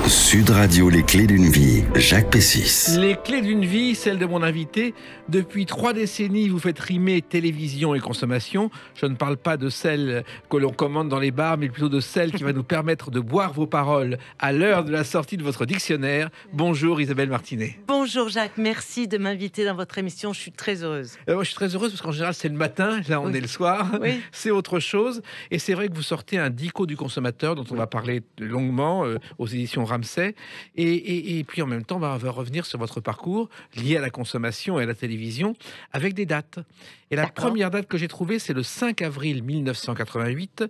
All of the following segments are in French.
Sud Radio, les clés d'une vie, Jacques Pessis. Les clés d'une vie, celle de mon invité. Depuis 3 décennies, vous faites rimer télévision et consommation. Je ne parle pas de celle que l'on commande dans les bars, mais plutôt de celle qui va nous permettre de boire vos paroles à l'heure de la sortie de votre dictionnaire. Bonjour Isabelle Martinet. Bonjour Jacques, merci de m'inviter dans votre émission, je suis très heureuse. Moi, je suis très heureuse parce qu'en général c'est le matin, là on est le soir, c'est autre chose. Et c'est vrai que vous sortez un dico du consommateur dont on va parler longuement aux éditions Ramsay. Et puis en même temps, on va revenir sur votre parcours lié à la consommation et à la télévision avec des dates. Et la première date que j'ai trouvée, c'est le 5 avril 1988.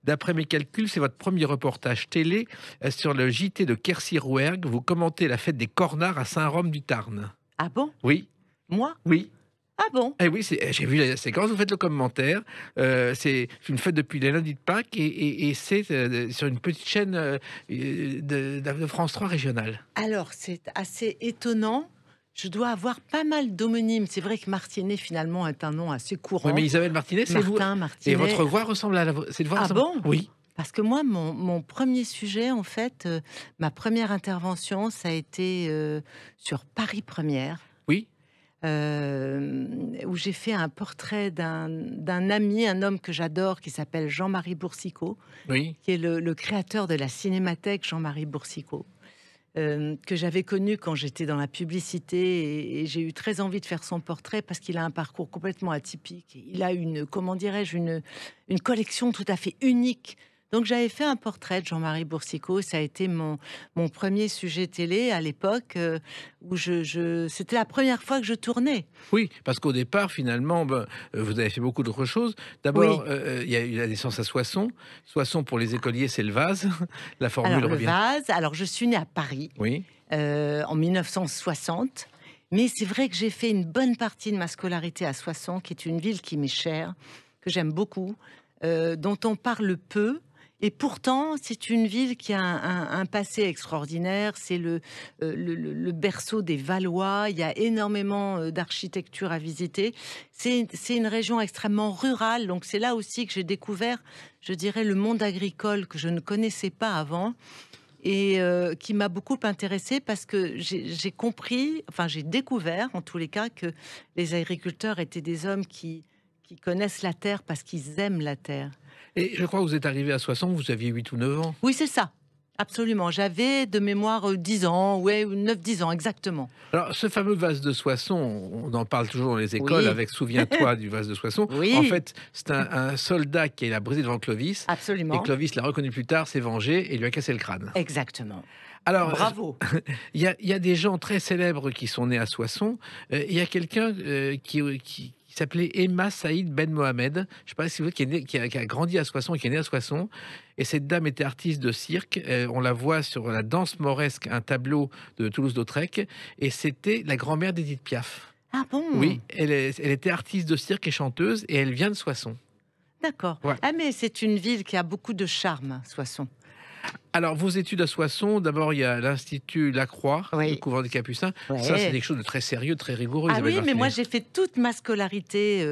D'après mes calculs, c'est votre premier reportage télé sur le JT de Quercy-Rouergue. Vous commentez la fête des cornards à Saint-Rome-du-Tarn. Ah bon? Oui. Moi? Oui. Ah bon? Eh oui, j'ai vu la séquence, vous faites le commentaire. C'est une fête depuis les lundis de Pâques et c'est sur une petite chaîne de France 3 régionale. Alors, c'est assez étonnant. Je dois avoir pas mal d'homonymes. C'est vrai que Martinet, finalement, est un nom assez courant. Oui, mais Isabelle Martinet, c'est vous. Martinet. Et votre voix ressemble à la vôtre. Ah bon? Oui. Parce que moi, mon premier sujet, en fait, ma première intervention, ça a été sur Paris Première. Oui. Où j'ai fait un portrait d'un ami, un homme que j'adore, qui s'appelle Jean-Marie Boursicot, qui est le créateur de la Cinémathèque Jean-Marie Boursicot, que j'avais connu quand j'étais dans la publicité, et j'ai eu très envie de faire son portrait parce qu'il a un parcours complètement atypique. Il a une collection tout à fait unique. Donc j'avais fait un portrait de Jean-Marie Boursicot. Ça a été mon premier sujet télé à l'époque où c'était la première fois que je tournais. Oui, parce qu'au départ, finalement, vous avez fait beaucoup d'autres choses. D'abord, il y a eu la naissance à Soissons. Soissons, pour les écoliers, c'est le vase. La formule revient. Le vase, alors je suis née à Paris en 1960. Mais c'est vrai que j'ai fait une bonne partie de ma scolarité à Soissons, qui est une ville qui m'est chère, que j'aime beaucoup, dont on parle peu. Et pourtant, c'est une ville qui a un passé extraordinaire. C'est le berceau des Valois. Il y a énormément d'architecture à visiter. C'est une région extrêmement rurale. Donc, c'est là aussi que j'ai découvert, je dirais, le monde agricole que je ne connaissais pas avant et qui m'a beaucoup intéressée parce que j'ai compris, enfin, j'ai découvert, en tous les cas, que les agriculteurs étaient des hommes qui connaissent la terre parce qu'ils aiment la terre. Et je crois que vous êtes arrivé à Soissons, vous aviez 8 ou 9 ans. Oui, c'est ça. Absolument. J'avais de mémoire 10 ans, 9-10 ans, exactement. Alors, ce fameux vase de Soissons, on en parle toujours dans les écoles avec Souviens-toi du vase de Soissons. En fait, c'est un soldat qui a brisé devant Clovis. Absolument. Et Clovis l'a reconnu plus tard, s'est vengé et lui a cassé le crâne. Exactement. Alors, bravo. Il y a des gens très célèbres qui sont nés à Soissons. Il y a quelqu'un qui s'appelait Emma Saïd Ben Mohamed. Je ne sais pas si vous voyez, qui a grandi à Soissons et qui est née à Soissons. Et cette dame était artiste de cirque. On la voit sur la danse mauresque, un tableau de Toulouse-Lautrec. Et c'était la grand-mère d'Édith Piaf. Ah bon? Oui, elle était artiste de cirque et chanteuse et elle vient de Soissons. D'accord. Ouais. Ah, mais c'est une ville qui a beaucoup de charme, Soissons. Alors, vos études à Soissons, d'abord, il y a l'Institut Lacroix, le couvent des Capucins. Ça, c'est quelque chose de très sérieux, de très rigoureux. Ah oui, mais moi, j'ai fait toute ma scolarité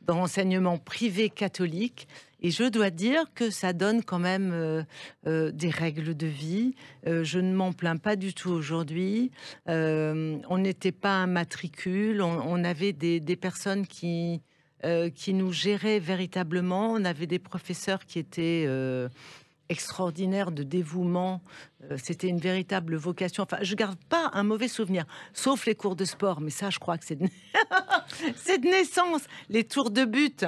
dans l'enseignement privé catholique. Et je dois dire que ça donne quand même des règles de vie. Je ne m'en plains pas du tout aujourd'hui. On n'était pas un matricule. On avait des personnes qui nous géraient véritablement. On avait des professeurs qui étaient extraordinaire de dévouement. C'était une véritable vocation. Enfin, je garde pas un mauvais souvenir, sauf les cours de sport, mais ça, je crois que c'est c'est de naissance. Les tours de but,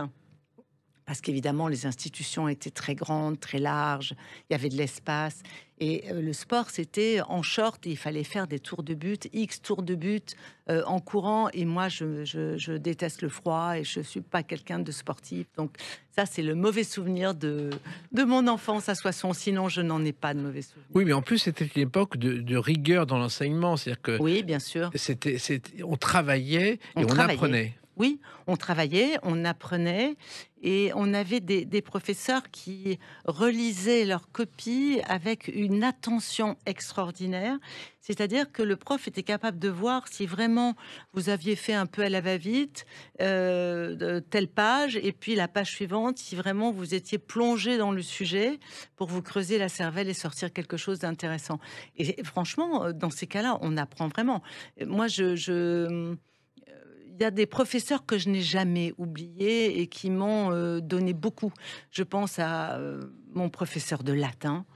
parce qu'évidemment, les institutions étaient très grandes, très larges, il y avait de l'espace. Et le sport, c'était en short, et il fallait faire des tours de but, X tours de but en courant. Et moi, je déteste le froid et je ne suis pas quelqu'un de sportif. Donc ça, c'est le mauvais souvenir de mon enfance à Soissons. Sinon, je n'en ai pas de mauvais souvenirs. Oui, mais en plus, c'était une époque de rigueur dans l'enseignement. C'est-à-dire que oui, bien sûr. On travaillait et on apprenait. Oui, on travaillait, on apprenait et on avait des professeurs qui relisaient leurs copies avec une attention extraordinaire. C'est-à-dire que le prof était capable de voir si vraiment vous aviez fait un peu à la va-vite, de telle page, et puis la page suivante, si vraiment vous étiez plongé dans le sujet pour vous creuser la cervelle et sortir quelque chose d'intéressant. Et franchement, dans ces cas-là, on apprend vraiment. Moi, il y a des professeurs que je n'ai jamais oubliés et qui m'ont donné beaucoup. Je pense à mon professeur de latin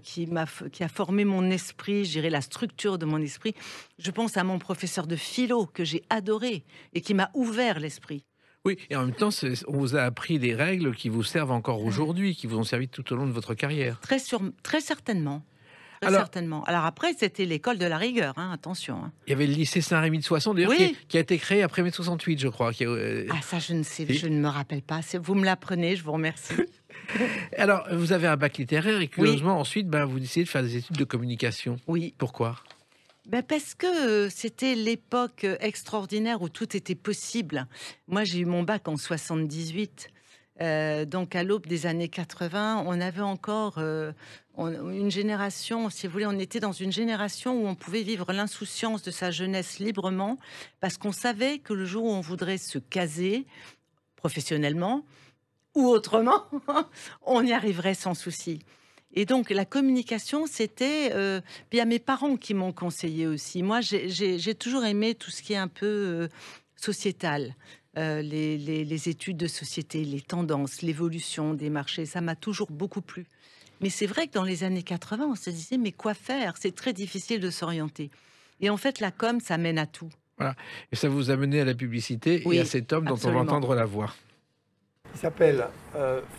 qui a formé mon esprit, je dirais la structure de mon esprit. Je pense à mon professeur de philo que j'ai adoré et qui m'a ouvert l'esprit. Oui, et en même temps, on vous a appris des règles qui vous servent encore aujourd'hui, qui vous ont servi tout au long de votre carrière. Très certainement. Certainement. Alors après, c'était l'école de la rigueur, hein, attention. Hein. Il y avait le lycée Saint-Rémy de Soissons, d'ailleurs, oui. qui a été créé après mai 68, je crois. Ah, ça, je ne sais, je ne me rappelle pas. Vous me l'apprenez, je vous remercie. Alors, vous avez un bac littéraire et curieusement, ensuite, vous décidez de faire des études de communication. Oui. Pourquoi ? Parce que c'était l'époque extraordinaire où tout était possible. Moi, j'ai eu mon bac en 78. Donc à l'aube des années 80, on avait encore une génération, si vous voulez, on était dans une génération où on pouvait vivre l'insouciance de sa jeunesse librement, parce qu'on savait que le jour où on voudrait se caser professionnellement ou autrement, on y arriverait sans souci. Et donc la communication, c'était... puis il y a mes parents qui m'ont conseillé aussi. Moi, j'ai toujours aimé tout ce qui est un peu sociétal. Les études de société, les tendances, l'évolution des marchés, ça m'a toujours beaucoup plu. Mais c'est vrai que dans les années 80, on se disait, mais quoi faire? C'est très difficile de s'orienter. Et en fait, la com, ça mène à tout. Voilà. Et ça vous a mené à la publicité et à cet homme absolument. dont on va entendre la voix. Il s'appelle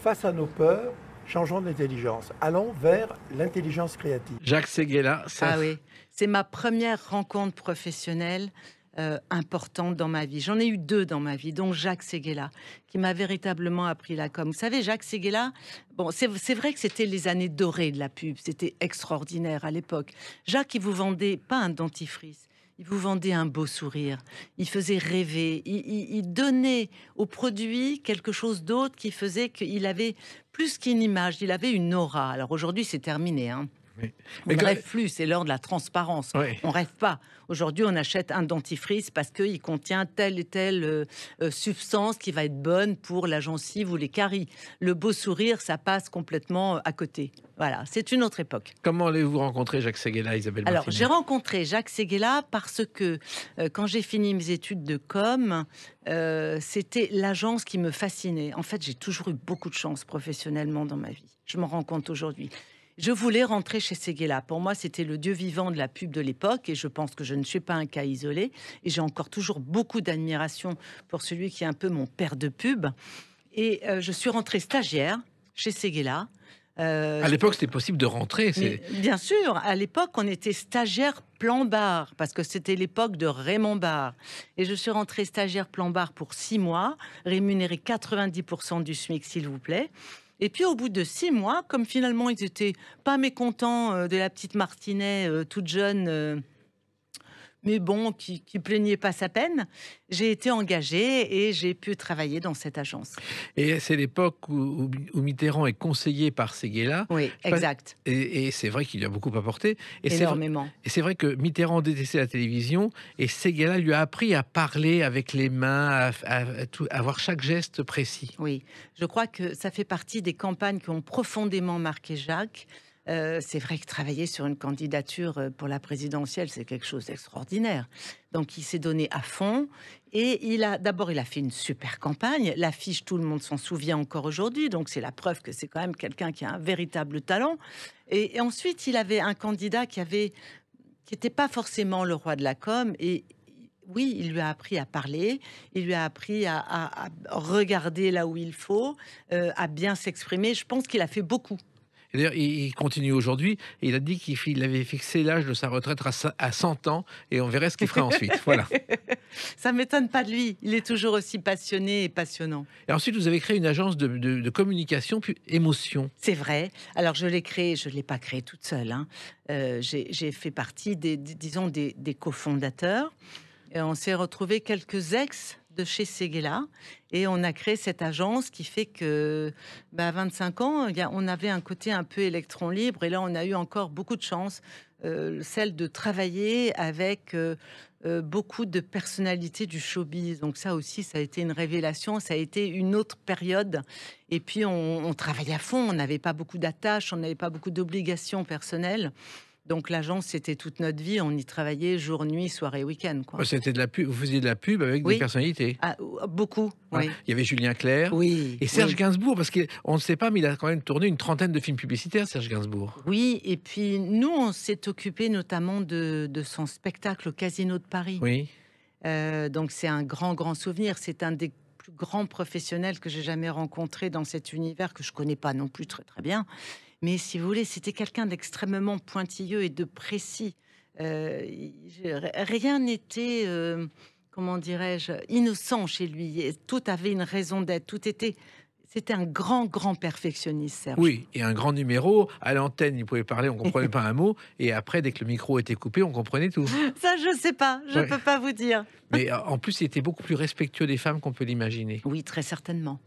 Face à nos peurs, changeons d'intelligence. Allons vers l'intelligence créative. Jacques Séguéla. Ah oui, c'est ma première rencontre professionnelle importante dans ma vie. J'en ai eu 2 dans ma vie, dont Jacques Séguéla, qui m'a véritablement appris la com. Vous savez, Jacques Séguéla, bon, c'est vrai que c'était les années dorées de la pub, c'était extraordinaire à l'époque. Jacques, il vous vendait pas un dentifrice, il vous vendait un beau sourire, il faisait rêver, il donnait au produit quelque chose d'autre qui faisait qu'il avait plus qu'une image, il avait une aura. Alors aujourd'hui, c'est terminé, hein. Oui. On ne rêve plus, c'est l'heure de la transparence. Oui. On rêve pas. Aujourd'hui, on achète un dentifrice parce qu'il contient telle et telle substance qui va être bonne pour la gencive ou les caries. Le beau sourire, ça passe complètement à côté. Voilà, c'est une autre époque. Comment avez-vous rencontré Jacques Séguéla, Isabelle Martinet ? Alors, j'ai rencontré Jacques Séguéla parce que quand j'ai fini mes études de com, c'était l'agence qui me fascinait. En fait, j'ai toujours eu beaucoup de chance professionnellement dans ma vie. Je m'en rends compte aujourd'hui. Je voulais rentrer chez Séguéla. Pour moi, c'était le dieu vivant de la pub de l'époque et je pense que je ne suis pas un cas isolé. Et j'ai encore toujours beaucoup d'admiration pour celui qui est un peu mon père de pub. Et je suis rentrée stagiaire chez Séguéla. À l'époque, c'était possible de rentrer. Bien sûr, à l'époque, on était stagiaire plan bar parce que c'était l'époque de Raymond Barre. Et je suis rentrée stagiaire plan bar pour 6 mois, rémunérée 90% du SMIC, s'il vous plaît. Et puis, au bout de 6 mois, comme finalement, ils étaient pas mécontents de la petite Martinet toute jeune, mais bon, qui plaignait pas sa peine, j'ai été engagée et j'ai pu travailler dans cette agence. Et c'est l'époque où Mitterrand est conseillé par Séguéla. Oui, exact. Et c'est vrai qu'il lui a beaucoup apporté. Énormément. Et c'est vrai que Mitterrand détestait la télévision et Séguéla lui a appris à parler avec les mains, à avoir chaque geste précis. Oui, je crois que ça fait partie des campagnes qui ont profondément marqué Jacques. C'est vrai que travailler sur une candidature pour la présidentielle, c'est quelque chose d'extraordinaire. Donc, il s'est donné à fond et il a fait une super campagne. L'affiche, tout le monde s'en souvient encore aujourd'hui. Donc, c'est la preuve que c'est quand même quelqu'un qui a un véritable talent. Et ensuite, il avait un candidat qui n'était pas forcément le roi de la com. Et oui, il lui a appris à parler, il lui a appris à regarder là où il faut, à bien s'exprimer. Je pense qu'il a fait beaucoup. D'ailleurs, il continue aujourd'hui et il a dit qu'il avait fixé l'âge de sa retraite à 100 ans et on verrait ce qu'il ferait ensuite. Voilà. Ça ne m'étonne pas de lui. Il est toujours aussi passionné et passionnant. Et ensuite, vous avez créé une agence de communication puis émotion. C'est vrai. Alors, je l'ai créée, je ne l'ai pas créée toute seule. Hein. J'ai fait partie des cofondateurs. Et on s'est retrouvés quelques ex de chez Séguéla. Et on a créé cette agence qui fait que, à 25 ans, on avait un côté un peu électron libre. Et là, on a eu encore beaucoup de chance, celle de travailler avec beaucoup de personnalités du showbiz. Donc ça aussi, ça a été une révélation. Ça a été une autre période. Et puis, on travaillait à fond. On n'avait pas beaucoup d'attaches. On n'avait pas beaucoup d'obligations personnelles. Donc l'agence, c'était toute notre vie. On y travaillait jour, nuit, soirée, week-end. C'était de la pub. Vous faisiez de la pub avec des personnalités. Beaucoup. Oui. Il y avait Julien Clerc. Oui. Et Serge Gainsbourg, parce qu'on ne sait pas, mais il a quand même tourné une trentaine de films publicitaires, Serge Gainsbourg. Oui. Et puis nous, on s'est occupé notamment de son spectacle au Casino de Paris. Oui. Donc c'est un grand souvenir. C'est un des plus grands professionnels que j'ai jamais rencontré dans cet univers que je connais pas non plus très bien. Mais si vous voulez, c'était quelqu'un d'extrêmement pointilleux et de précis. Rien n'était, comment dirais-je, innocent chez lui. Tout avait une raison d'être. C'était un grand perfectionniste, Serge. Oui, et un grand numéro. À l'antenne, il pouvait parler, on comprenait pas un mot. Et après, dès que le micro était coupé, on comprenait tout. Ça, je sais pas. Je peux pas vous dire. Mais en plus, il était beaucoup plus respectueux des femmes qu'on peut l'imaginer. Oui, très certainement.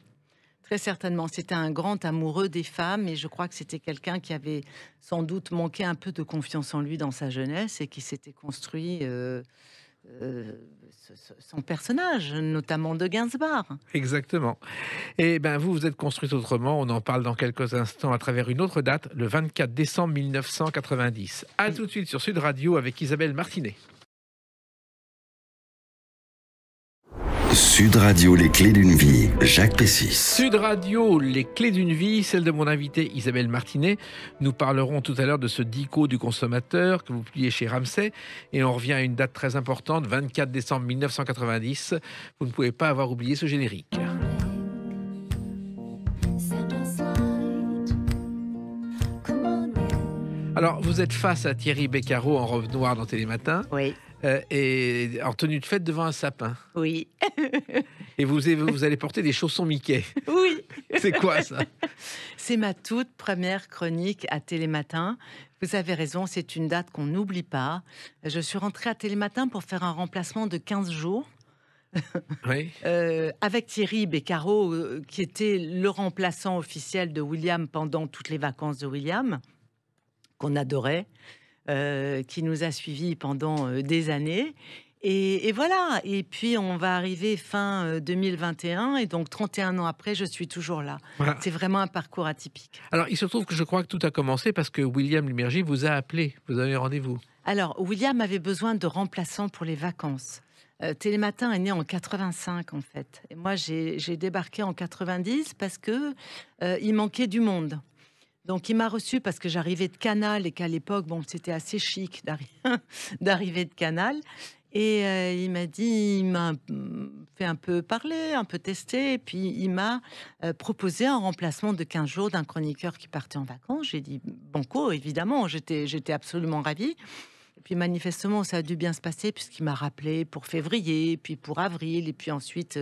Très certainement. C'était un grand amoureux des femmes et je crois que c'était quelqu'un qui avait sans doute manqué un peu de confiance en lui dans sa jeunesse et qui s'était construit son personnage, notamment de Gainsbourg. Exactement. Et vous vous êtes construite autrement. On en parle dans quelques instants à travers une autre date, le 24 décembre 1990. À tout de suite sur Sud Radio avec Isabelle Martinet. Sud Radio, les clés d'une vie, Jacques Pessis. Sud Radio, les clés d'une vie, celle de mon invitée Isabelle Martinet. Nous parlerons tout à l'heure de ce dico du consommateur que vous publiez chez Ramsay. Et on revient à une date très importante, 24 décembre 1990. Vous ne pouvez pas avoir oublié ce générique. Alors, vous êtes face à Thierry Beccaro en robe noire dans Télématin. Oui. Et en tenue de fête devant un sapin. Oui. Et vous allez porter des chaussons Mickey. Oui. C'est quoi ça? C'est ma toute première chronique à Télématin. Vous avez raison, c'est une date qu'on n'oublie pas. Je suis rentrée à Télématin pour faire un remplacement de 15 jours. Oui. Avec Thierry Beccaro, qui était le remplaçant officiel de William pendant toutes les vacances de William, qu'on adorait. Qui nous a suivis pendant des années. Et voilà. Et puis, on va arriver fin 2021. Et donc, 31 ans après, je suis toujours là. Voilà. C'est vraiment un parcours atypique. Alors, il se trouve que je crois que tout a commencé parce que William Lémergie vous a appelé. Vous avez rendez-vous. Alors, William avait besoin de remplaçants pour les vacances. Télématin est né en 85, en fait. Et moi, j'ai débarqué en 90 parce que il manquait du monde. Donc, il m'a reçu parce que j'arrivais de Canal et qu'à l'époque, c'était assez chic d'arriver de Canal. Et il m'a fait un peu parler, un peu tester. Et puis, il m'a proposé un remplacement de 15 jours d'un chroniqueur qui partait en vacances. J'ai dit banco, évidemment. J'étais absolument ravie. Et puis, manifestement, ça a dû bien se passer puisqu'il m'a rappelé pour février, puis pour avril. Et puis ensuite,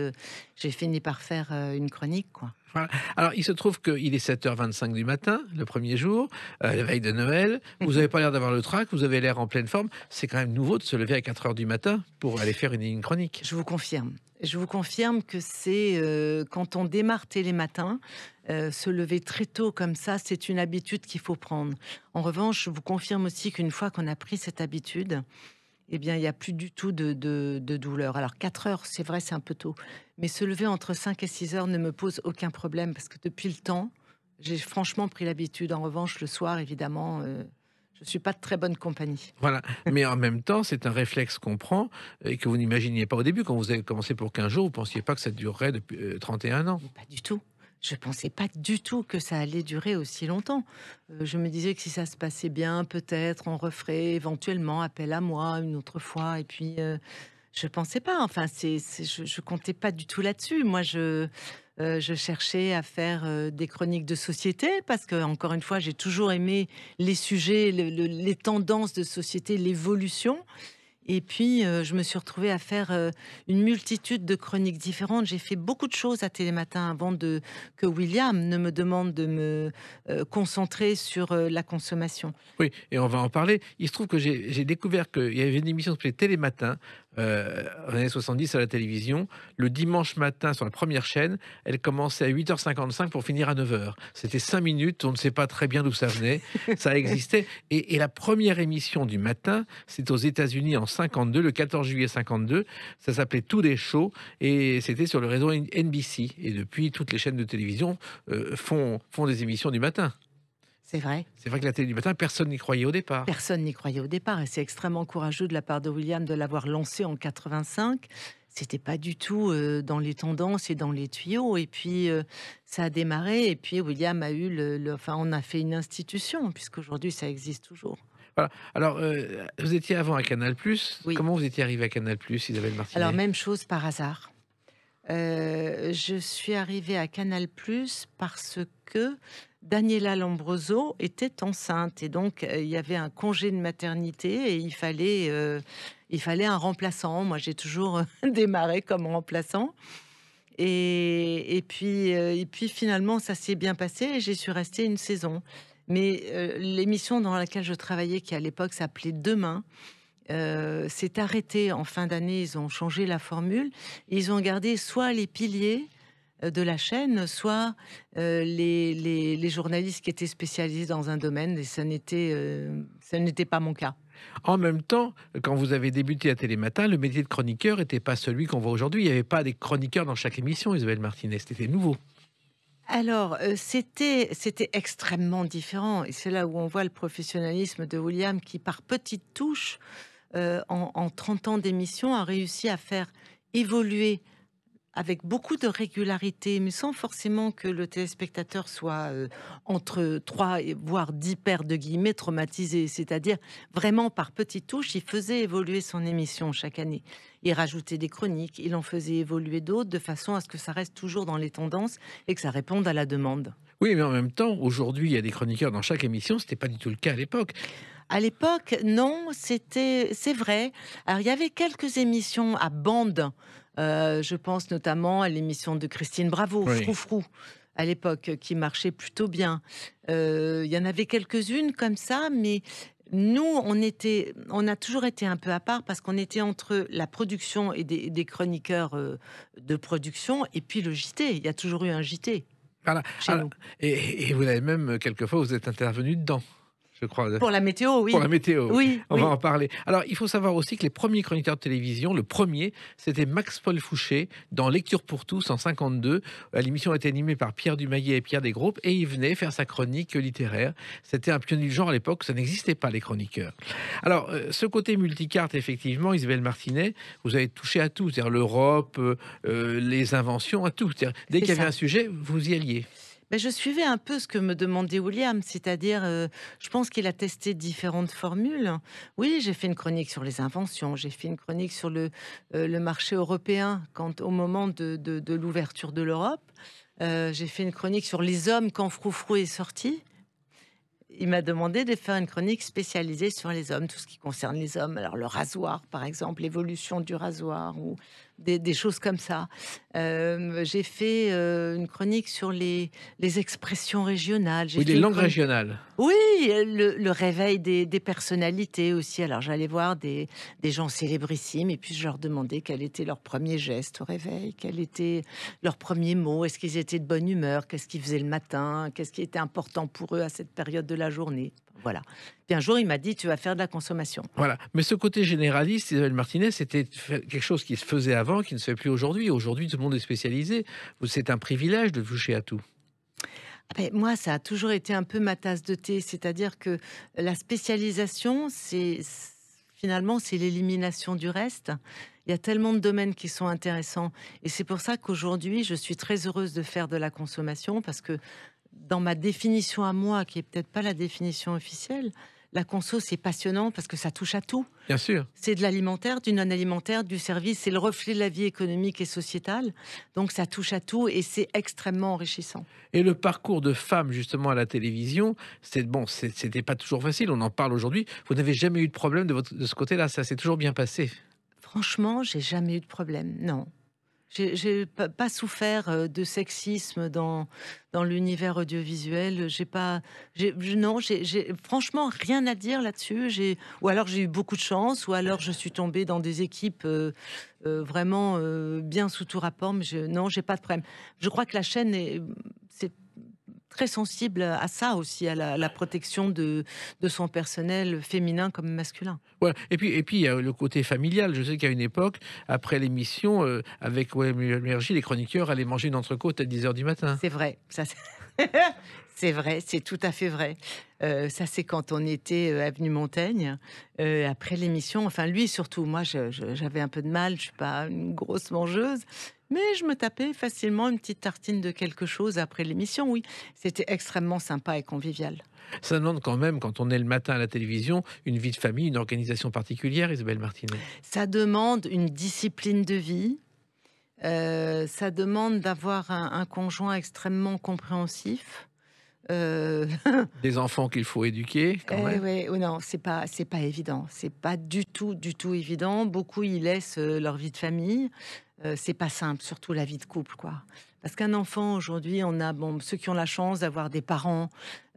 j'ai fini par faire une chronique, quoi. Voilà. Alors, il se trouve qu'il est 7h25 du matin, le premier jour, la veille de Noël. Vous n'avez pas l'air d'avoir le trac, vous avez l'air en pleine forme. C'est quand même nouveau de se lever à 4h du matin pour aller faire une chronique. Je vous confirme. Je vous confirme que c'est quand on démarre Télématin, se lever très tôt comme ça, c'est une habitude qu'il faut prendre. En revanche, je vous confirme aussi qu'une fois qu'on a pris cette habitude, eh bien, il n'y a plus du tout de douleur. Alors, 4 heures, c'est vrai, c'est un peu tôt. Mais se lever entre 5 et 6 heures ne me pose aucun problème parce que depuis le temps, j'ai franchement pris l'habitude. En revanche, le soir, évidemment, je ne suis pas de très bonne compagnie. Voilà. Mais en même temps, c'est un réflexe qu'on prend et que vous n'imaginiez pas au début. Quand vous avez commencé pour 15 jours, vous ne pensiez pas que ça durerait depuis 31 ans. Pas du tout. Je ne pensais pas du tout que ça allait durer aussi longtemps. Je me disais que si ça se passait bien, peut-être on referait éventuellement appel à moi une autre fois. Et puis, je ne pensais pas. Enfin, je comptais pas du tout là-dessus. Moi, je cherchais à faire des chroniques de société parce que, encore une fois, j'ai toujours aimé les sujets, les tendances de société, l'évolution. Et puis, je me suis retrouvée à faire une multitude de chroniques différentes. J'ai fait beaucoup de choses à Télématin avant que William ne me demande de me concentrer sur la consommation. Oui, et on va en parler. Il se trouve que j'ai découvert qu'il y avait une émission qui s'appelait Télématin aux années 70 à la télévision. Le dimanche matin, sur la première chaîne, elle commençait à 8h55 pour finir à 9h. C'était 5 minutes, on ne sait pas très bien d'où ça venait. Ça existait. Et la première émission du matin, c'est aux États-Unis en 52, le 14 juillet 52. Ça s'appelait Today Show et c'était sur le réseau NBC. Et depuis, toutes les chaînes de télévision font des émissions du matin. C'est vrai. C'est vrai que la télé du matin, personne n'y croyait au départ. Personne n'y croyait au départ et c'est extrêmement courageux de la part de William de l'avoir lancé en 85. C'était pas du tout dans les tendances et dans les tuyaux. Et puis ça a démarré et puis William a eu enfin, on a fait une institution puisqu'aujourd'hui ça existe toujours. Voilà. Alors, vous étiez avant à Canal+. Oui. Comment vous étiez arrivée à Canal+, Isabelle Martinet? Alors même chose par hasard. Je suis arrivée à Canal+ parce que Daniela Lombroso était enceinte et donc il y avait un congé de maternité et il fallait un remplaçant. Moi, j'ai toujours démarré comme remplaçant. Et puis finalement, ça s'est bien passé et j'y suis restée une saison. Mais l'émission dans laquelle je travaillais, qui à l'époque s'appelait Demain, s'est arrêtée en fin d'année. Ils ont changé la formule. Ils ont gardé soit les piliers de la chaîne, soit les journalistes qui étaient spécialisés dans un domaine. Et ça n'était pas mon cas. En même temps, quand vous avez débuté à Télématin, le métier de chroniqueur n'était pas celui qu'on voit aujourd'hui. Il n'y avait pas des chroniqueurs dans chaque émission, Isabelle Martinet. C'était nouveau. Alors, c'était extrêmement différent. Et c'est là où on voit le professionnalisme de William qui, par petites touches, en 30 ans d'émission, a réussi à faire évoluer avec beaucoup de régularité, mais sans forcément que le téléspectateur soit entre 3 voire 10 paires de guillemets traumatisé. C'est-à-dire, vraiment par petites touches, il faisait évoluer son émission chaque année. Il rajoutait des chroniques, il en faisait évoluer d'autres, de façon à ce que ça reste toujours dans les tendances et que ça réponde à la demande. Oui, mais en même temps, aujourd'hui, il y a des chroniqueurs dans chaque émission. Ce n'était pas du tout le cas à l'époque. À l'époque, non, c'est vrai. Alors, il y avait quelques émissions à bande. Je pense notamment à l'émission de Christine Bravo, Oui. Froufrou, à l'époque, qui marchait plutôt bien. Il y en avait quelques-unes comme ça, mais nous, on a toujours été un peu à part parce qu'on était entre la production et des chroniqueurs de production et puis le JT. Il y a toujours eu un JT. Voilà. Chez nous. Et vous l'avez même, quelquefois, vous êtes intervenu dedans, je crois. Pour la météo, oui. Pour la météo, Oui, on oui. va en parler. Alors, il faut savoir aussi que les premiers chroniqueurs de télévision, le premier, c'était Max-Paul Fouché, dans Lecture pour tous, en 52. L'émission était animée par Pierre Dumayet et Pierre Desgroupes, et il venait faire sa chronique littéraire. C'était un pionnier du genre à l'époque, ça n'existait pas, les chroniqueurs. Alors, ce côté multicarte, effectivement, Isabelle Martinet, vous avez touché à tout, c'est-à-dire l'Europe, les inventions, à tout. Dès qu'il y avait un sujet, vous y alliez. Ben, je suivais un peu ce que me demandait William, c'est-à-dire, je pense qu'il a testé différentes formules. Oui, j'ai fait une chronique sur les inventions, j'ai fait une chronique sur le marché européen au moment de l'ouverture de l'Europe. J'ai fait une chronique sur les hommes quand Froufrou est sorti. Il m'a demandé de faire une chronique spécialisée sur les hommes, tout ce qui concerne les hommes. Alors le rasoir, par exemple, l'évolution du rasoir ou des choses comme ça. J'ai fait une chronique sur les expressions régionales. Oui, les langues régionales. Oui, le réveil des personnalités aussi. Alors j'allais voir des gens célébrissimes et puis je leur demandais quel était leur premier geste au réveil, quel était leur premier mot, est-ce qu'ils étaient de bonne humeur, qu'est-ce qu'ils faisaient le matin, qu'est-ce qui était important pour eux à cette période de la journée. Voilà. Puis un jour, il m'a dit, tu vas faire de la consommation. Voilà. Mais ce côté généraliste, Isabelle Martinet, c'était quelque chose qui se faisait avant, qui ne se fait plus aujourd'hui. Aujourd'hui, tout le monde est spécialisé. C'est un privilège de toucher à tout. Moi, ça a toujours été un peu ma tasse de thé. C'est-à-dire que la spécialisation, finalement, c'est l'élimination du reste. Il y a tellement de domaines qui sont intéressants. Et c'est pour ça qu'aujourd'hui, je suis très heureuse de faire de la consommation parce que dans ma définition à moi, qui est peut-être pas la définition officielle, la conso, c'est passionnant parce que ça touche à tout. Bien sûr. C'est de l'alimentaire, du non-alimentaire, du service. C'est le reflet de la vie économique et sociétale. Donc, ça touche à tout et c'est extrêmement enrichissant. Et le parcours de femme, justement, à la télévision, c'était pas toujours facile. On en parle aujourd'hui. Vous n'avez jamais eu de problème de ce côté-là. Ça s'est toujours bien passé. Franchement, j'ai jamais eu de problème. Non. J'ai pas souffert de sexisme dans l'univers audiovisuel. Non, j'ai franchement rien à dire là-dessus. Ou alors j'ai eu beaucoup de chance, ou alors je suis tombée dans des équipes vraiment bien sous tout rapport. Mais non, j'ai pas de problème. Je crois que la chaîne c'est très sensible à ça aussi, à la protection de son personnel féminin comme masculin. Ouais. Et puis il y a le côté familial. Je sais qu'à une époque, après l'émission, avec OM Énergie, les chroniqueurs allaient manger une entrecôte à 10h du matin. C'est vrai, ça c'est vrai, c'est tout à fait vrai. Ça, c'est quand on était avenue Montaigne, après l'émission. Enfin, lui surtout. Moi, j'avais un peu de mal. Je suis pas une grosse mangeuse, mais je me tapais facilement une petite tartine de quelque chose après l'émission. Oui, c'était extrêmement sympa et convivial. Ça demande quand même, quand on est le matin à la télévision, une vie de famille, une organisation particulière, Isabelle Martinet. Ça demande une discipline de vie. Ça demande d'avoir un conjoint extrêmement compréhensif. Des enfants qu'il faut éduquer, quand même. Ouais, non, c'est pas évident. C'est pas du tout évident. Beaucoup y laissent leur vie de famille. C'est pas simple, surtout la vie de couple, quoi. Parce qu'un enfant aujourd'hui, on a ceux qui ont la chance d'avoir des parents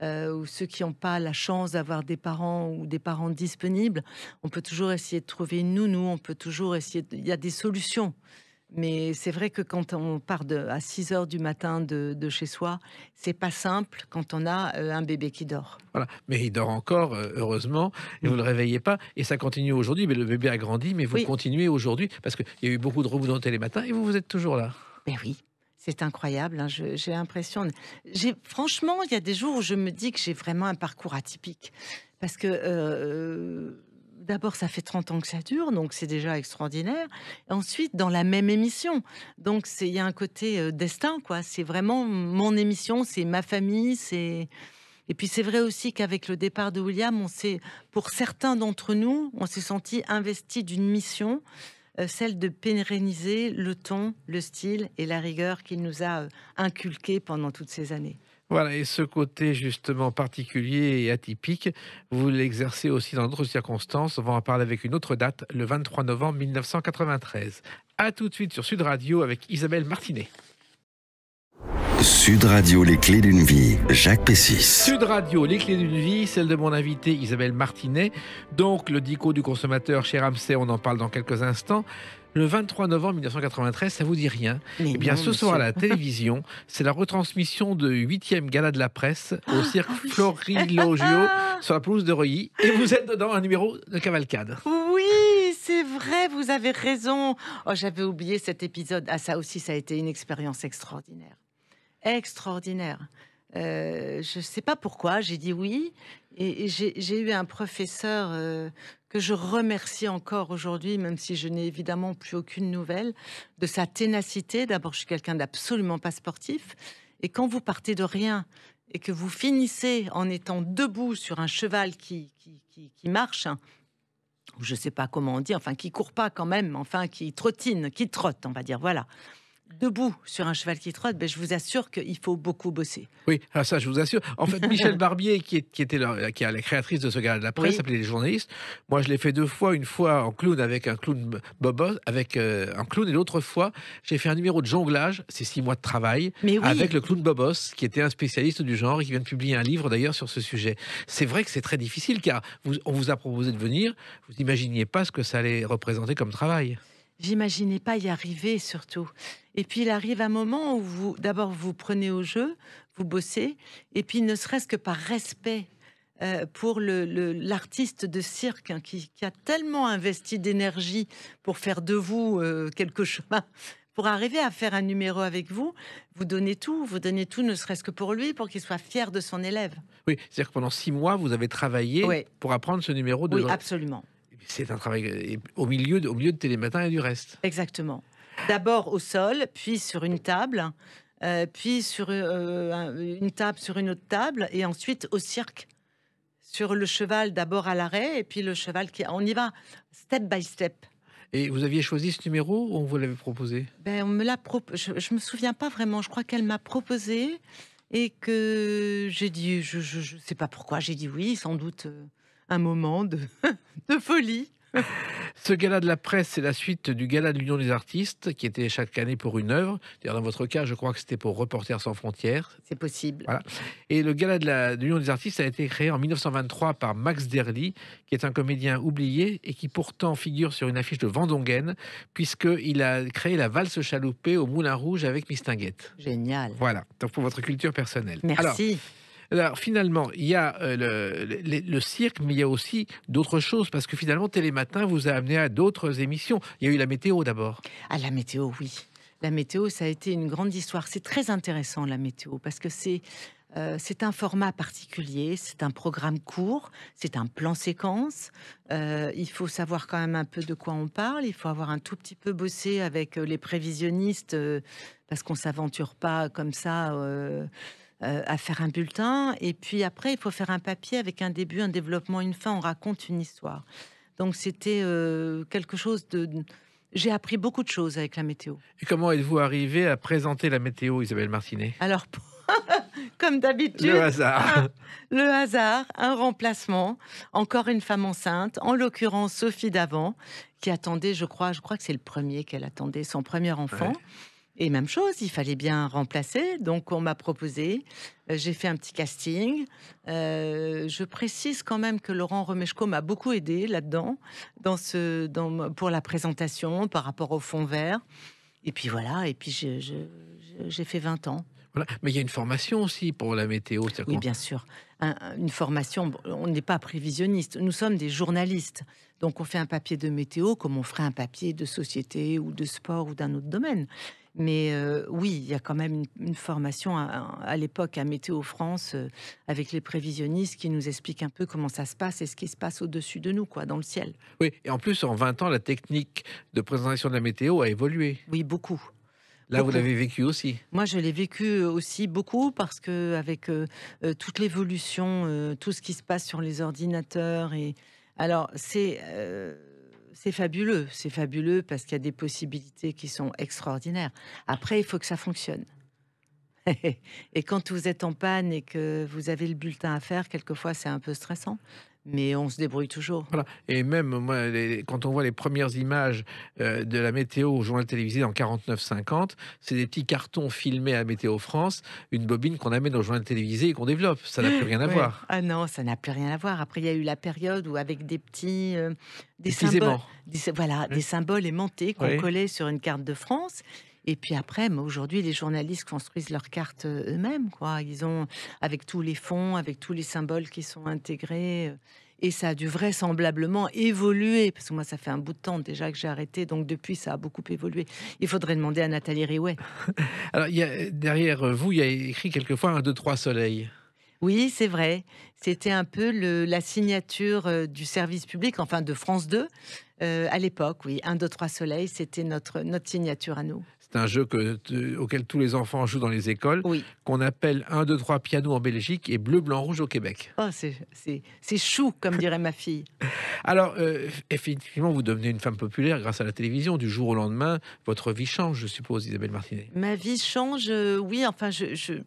ou ceux qui n'ont pas la chance d'avoir des parents ou des parents disponibles. On peut toujours essayer de trouver une nounou. On peut toujours essayer. Il y a des solutions. Mais c'est vrai que quand on part à 6h du matin de chez soi, c'est pas simple quand on a un bébé qui dort. Voilà, mais il dort encore, heureusement, et vous le réveillez pas, et ça continue aujourd'hui. Mais le bébé a grandi, mais vous continuez aujourd'hui, parce qu'il y a eu beaucoup de rebours les matins, et vous êtes toujours là. Ben oui, c'est incroyable. Hein, j'ai l'impression. Franchement, il y a des jours où je me dis que j'ai vraiment un parcours atypique, parce que. D'abord, ça fait 30 ans que ça dure, donc c'est déjà extraordinaire. Et ensuite, dans la même émission. Donc, il y a un côté destin, quoi. C'est vraiment mon émission, c'est ma famille. Et puis, c'est vrai aussi qu'avec le départ de William, pour certains d'entre nous, on s'est senti investis d'une mission, celle de pérenniser le ton, le style et la rigueur qu'il nous a inculqué pendant toutes ces années. Voilà, et ce côté justement particulier et atypique, vous l'exercez aussi dans d'autres circonstances. On va en parler avec une autre date, le 23 novembre 1993. A tout de suite sur Sud Radio avec Isabelle Martinet. Sud Radio, les clés d'une vie, Jacques Pessis. Sud Radio, les clés d'une vie, celle de mon invité Isabelle Martinet. Donc le dico du consommateur chez Ramsay, on en parle dans quelques instants. Le 23 novembre 1993, ça vous dit rien? Mais eh bien, non, ce soir à la télévision, c'est la retransmission de 8e gala de la presse au cirque Florilogio sur la pelouse de Reuilly. Et vous êtes dans un numéro de cavalcade. Oui, c'est vrai, vous avez raison. Oh, j'avais oublié cet épisode. Ah, ça aussi, ça a été une expérience extraordinaire. Extraordinaire. Je ne sais pas pourquoi, j'ai dit oui. Et j'ai eu un professeur que je remercie encore aujourd'hui, même si je n'ai évidemment plus aucune nouvelle, de sa ténacité. D'abord, je suis quelqu'un d'absolument pas sportif. Et quand vous partez de rien et que vous finissez en étant debout sur un cheval qui marche, ou je ne sais pas comment on dit, enfin qui court pas quand même, enfin qui trottine, qui trotte, on va dire, voilà. Debout sur un cheval qui trotte, je vous assure qu'il faut beaucoup bosser. Oui, ça je vous assure. En fait, Michel Barbier, qui est la créatrice de ce gala de la presse, s'appelait Les Journalistes. Moi, je l'ai fait 2 fois. Une fois en clown avec un clown Bobos, avec un clown, et l'autre fois, j'ai fait un numéro de jonglage. C'est 6 mois de travail avec le clown Bobos, qui était un spécialiste du genre et qui vient de publier un livre d'ailleurs sur ce sujet. C'est vrai que c'est très difficile car on vous a proposé de venir. Vous n'imaginiez pas ce que ça allait représenter comme travail. J'imaginais pas y arriver, surtout. Et puis, il arrive un moment où d'abord, vous prenez au jeu, vous bossez, et puis, ne serait-ce que par respect pour l'artiste de cirque qui a tellement investi d'énergie pour faire de vous quelque chose, pour arriver à faire un numéro avec vous, vous donnez tout, ne serait-ce que pour lui, pour qu'il soit fier de son élève. Oui, c'est-à-dire que pendant 6 mois, vous avez travaillé pour apprendre ce numéro de... Oui, absolument. C'est un travail au milieu de Télématin et du reste. Exactement. D'abord au sol, puis sur une table, puis sur une table sur une autre table, et ensuite au cirque, sur le cheval d'abord à l'arrêt, et puis le cheval on y va, step by step. Et vous aviez choisi ce numéro ou on vous l'avait proposé? On me l'a je me souviens pas vraiment, je crois qu'elle m'a proposé, et que j'ai dit, je sais pas pourquoi, j'ai dit oui, sans doute un moment de folie. Ce gala de la presse, c'est la suite du gala de l'Union des artistes, qui était chaque année pour une œuvre. Dans votre cas, je crois que c'était pour Reporters sans frontières. C'est possible. Voilà. Et le gala de l'Union des artistes a été créé en 1923 par Max Derly, qui est un comédien oublié et qui pourtant figure sur une affiche de Vendongen, puisqu'il a créé la valse chaloupée au Moulin Rouge avec Mistinguett. Génial. Voilà, donc pour votre culture personnelle. Merci. Alors finalement, il y a le cirque, mais il y a aussi d'autres choses, parce que finalement, Télématin vous a amené à d'autres émissions. Il y a eu la météo d'abord. Ah, la météo, oui. La météo, ça a été une grande histoire. C'est très intéressant, la météo, parce que c'est un format particulier, c'est un programme court, c'est un plan séquence. Il faut savoir quand même un peu de quoi on parle. Il faut avoir un tout petit peu bossé avec les prévisionnistes, parce qu'on s'aventure pas comme ça à faire un bulletin. Et puis après, il faut faire un papier avec un début, un développement, une fin. On raconte une histoire. Donc c'était quelque chose de... J'ai appris beaucoup de choses avec la météo. Et comment êtes-vous arrivé à présenter la météo, Isabelle Martinet? Alors, comme d'habitude, le hasard. Le hasard, un remplacement, encore une femme enceinte, en l'occurrence Sophie Davant, qui attendait, je crois que c'est le premier qu'elle attendait, son premier enfant. Ouais. Et même chose, il fallait bien remplacer, donc on m'a proposé. J'ai fait un petit casting. Je précise quand même que Laurent Romeshko m'a beaucoup aidé là-dedans, pour la présentation, par rapport au fond vert. Et puis voilà, et puis j'ai fait 20 ans. Voilà. Mais il y a une formation aussi pour la météo. Oui, bien sûr. Une formation, on n'est pas prévisionniste, nous sommes des journalistes. Donc on fait un papier de météo comme on ferait un papier de société ou de sport ou d'un autre domaine. Mais oui, il y a quand même une formation à l'époque à Météo France avec les prévisionnistes qui nous expliquent un peu comment ça se passe et ce qui se passe au-dessus de nous, quoi, dans le ciel. Oui, et en plus, en 20 ans, la technique de présentation de la météo a évolué. Oui, beaucoup. Là, vous l'avez vécu aussi. Moi, je l'ai vécu aussi beaucoup parce que avec toute l'évolution, tout ce qui se passe sur les ordinateurs, et alors c'est fabuleux parce qu'il y a des possibilités qui sont extraordinaires. Après, il faut que ça fonctionne. Et quand vous êtes en panne et que vous avez le bulletin à faire, quelquefois c'est un peu stressant. Mais on se débrouille toujours. Voilà. Et même moi, quand on voit les premières images de la météo au journal télévisé en 49-50, c'est des petits cartons filmés à Météo France, une bobine qu'on amène au journal télévisé et qu'on développe. Ça n'a plus rien à voir. Ah non, ça n'a plus rien à voir. Après, il y a eu la période où avec des petits symboles, des symboles aimantés qu'on collait sur une carte de France. Et puis après, aujourd'hui, les journalistes construisent leurs cartes eux-mêmes, quoi. Ils ont, avec tous les fonds, avec tous les symboles qui sont intégrés. Et ça a dû vraisemblablement évoluer, parce que moi, ça fait un bout de temps déjà que j'ai arrêté, donc depuis, ça a beaucoup évolué. Il faudrait demander à Nathalie Riouet. Alors, derrière vous, il y a écrit quelquefois 1, 2, 3 soleil. Oui, c'est vrai. C'était un peu la signature du service public, enfin de France 2, à l'époque, oui. 1, 2, 3 soleil, c'était notre signature à nous. C'est un jeu auquel tous les enfants jouent dans les écoles, oui, qu'on appelle 1, 2, 3 piano en Belgique et bleu, blanc, rouge au Québec. Oh, c'est chou, comme dirait ma fille. Alors, effectivement, vous devenez une femme populaire grâce à la télévision. Du jour au lendemain, votre vie change, je suppose, Isabelle Martinet. Ma vie change, oui. Enfin, je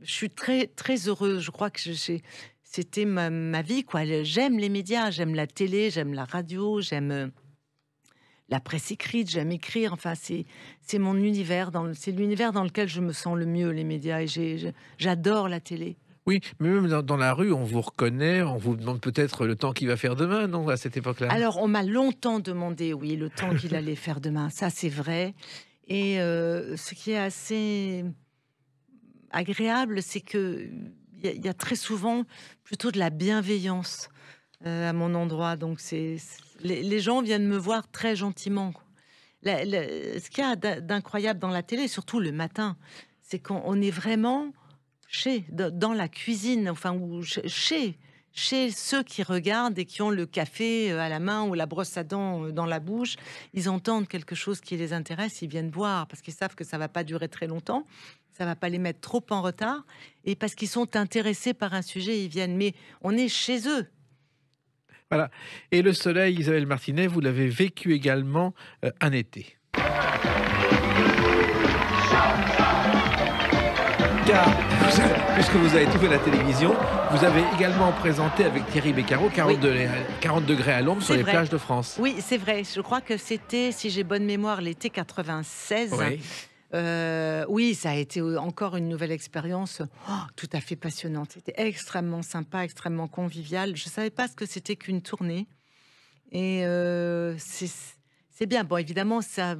suis très, très heureuse. Je crois que c'était ma vie, quoi. J'aime les médias, j'aime la télé, j'aime la radio, j'aime la presse écrite, j'aime écrire. Enfin, c'est mon univers, c'est l'univers dans lequel je me sens le mieux, les médias. Et j'adore la télé. Oui, mais même dans la rue, on vous reconnaît, on vous demande peut-être le temps qu'il va faire demain, non, à cette époque-là? Alors, on m'a longtemps demandé, oui, le temps qu'il allait faire demain. Ça, c'est vrai. Et ce qui est assez agréable, c'est que il y a très souvent plutôt de la bienveillance à mon endroit. Donc, les gens viennent me voir très gentiment. Ce qu'il y a d'incroyable dans la télé, surtout le matin, c'est qu'on est vraiment dans la cuisine, enfin, ou chez ceux qui regardent et qui ont le café à la main ou la brosse à dents dans la bouche. Ils entendent quelque chose qui les intéresse, ils viennent voir parce qu'ils savent que ça va pas durer très longtemps, ça va pas les mettre trop en retard, et parce qu'ils sont intéressés par un sujet, ils viennent. Mais on est chez eux. Voilà. Et le soleil, Isabelle Martinet, vous l'avez vécu également un été. Car puisque vous avez tout fait la télévision, vous avez également présenté avec Thierry Beccaro 40 degrés à l'ombre sur les plages de France. Oui, c'est vrai. Je crois que c'était, si j'ai bonne mémoire, l'été 96. Oui. Oui, ça a été encore une nouvelle expérience tout à fait passionnante. C'était extrêmement sympa, extrêmement convivial. Je ne savais pas ce que c'était qu'une tournée. Et c'est bien. Bon, évidemment, ça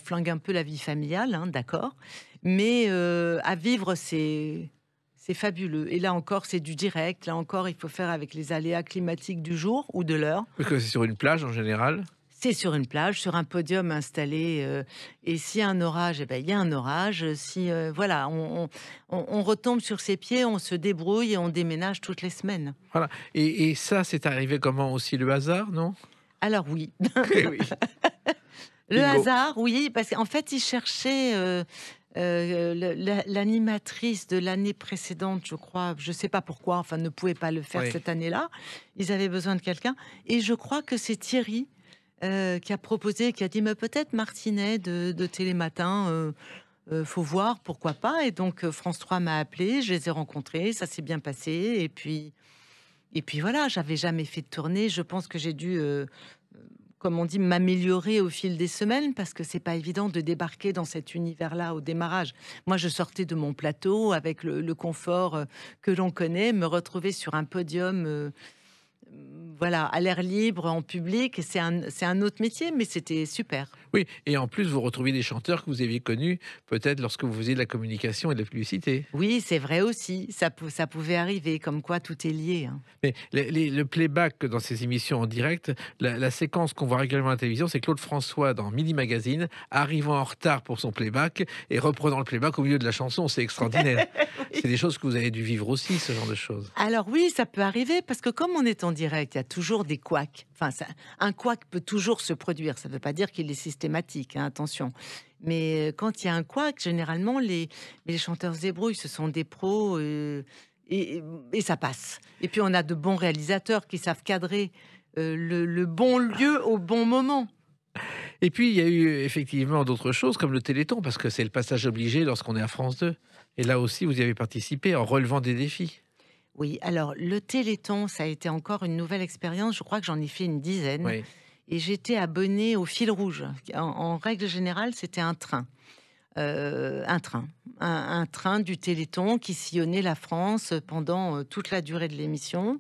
flingue un peu la vie familiale, hein, d'accord. Mais à vivre, c'est fabuleux. Et là encore, c'est du direct. Là encore, il faut faire avec les aléas climatiques du jour ou de l'heure. Parce que c'est sur une plage en général. C'est sur une plage, sur un podium installé. Et s'il y a un orage, eh ben, il y a un orage. Si voilà, on retombe sur ses pieds, on se débrouille et on déménage toutes les semaines. Voilà. Et ça, c'est arrivé comment aussi, le hasard, non? Alors oui. Oui. Le hasard, oui, parce qu'en fait, ils cherchaient l'animatrice de l'année précédente, je crois, je sais pas pourquoi, enfin, ne pouvait pas le faire cette année-là. Ils avaient besoin de quelqu'un. Et je crois que c'est Thierry qui a proposé, qui a dit, mais peut-être Martinet de Télématin, faut voir, pourquoi pas. Et donc, France 3 m'a appelé, je les ai rencontrés, ça s'est bien passé. Et puis voilà, j'avais jamais fait de tournée. Je pense que j'ai dû... comme on dit, m'améliorer au fil des semaines, parce que c'est pas évident de débarquer dans cet univers-là au démarrage. Moi, je sortais de mon plateau avec le confort que l'on connaît, me retrouver sur un podium, voilà, à l'air libre, en public. C'est un autre métier, mais c'était super. Oui, et en plus, vous retrouviez des chanteurs que vous aviez connus, peut-être lorsque vous faisiez de la communication et de la publicité. Oui, c'est vrai aussi. Ça pouvait arriver, comme quoi tout est lié. Hein. Mais le playback dans ces émissions en direct, la séquence qu'on voit régulièrement à la télévision, c'est Claude François dans Midi Magazine, arrivant en retard pour son playback et reprenant le playback au milieu de la chanson. C'est extraordinaire. Oui. C'est des choses que vous avez dû vivre aussi, ce genre de choses. Alors oui, ça peut arriver, parce que comme on est en direct, il y a toujours des couacs. Enfin, un couac peut toujours se produire. Ça ne veut pas dire qu'il est systématique, hein, attention. Mais quand il y a un couac, généralement, les chanteurs se débrouillent. Ce sont des pros et ça passe. Et puis, on a de bons réalisateurs qui savent cadrer le bon lieu au bon moment. Et puis, il y a eu effectivement d'autres choses, comme le Téléthon, parce que c'est le passage obligé lorsqu'on est à France 2. Et là aussi, vous y avez participé en relevant des défis. Oui, alors le Téléthon, ça a été encore une nouvelle expérience. Je crois que j'en ai fait une dizaine. Oui. Et j'étais abonnée au fil rouge. En règle générale, c'était un train. Un train du Téléthon qui sillonnait la France pendant toute la durée de l'émission.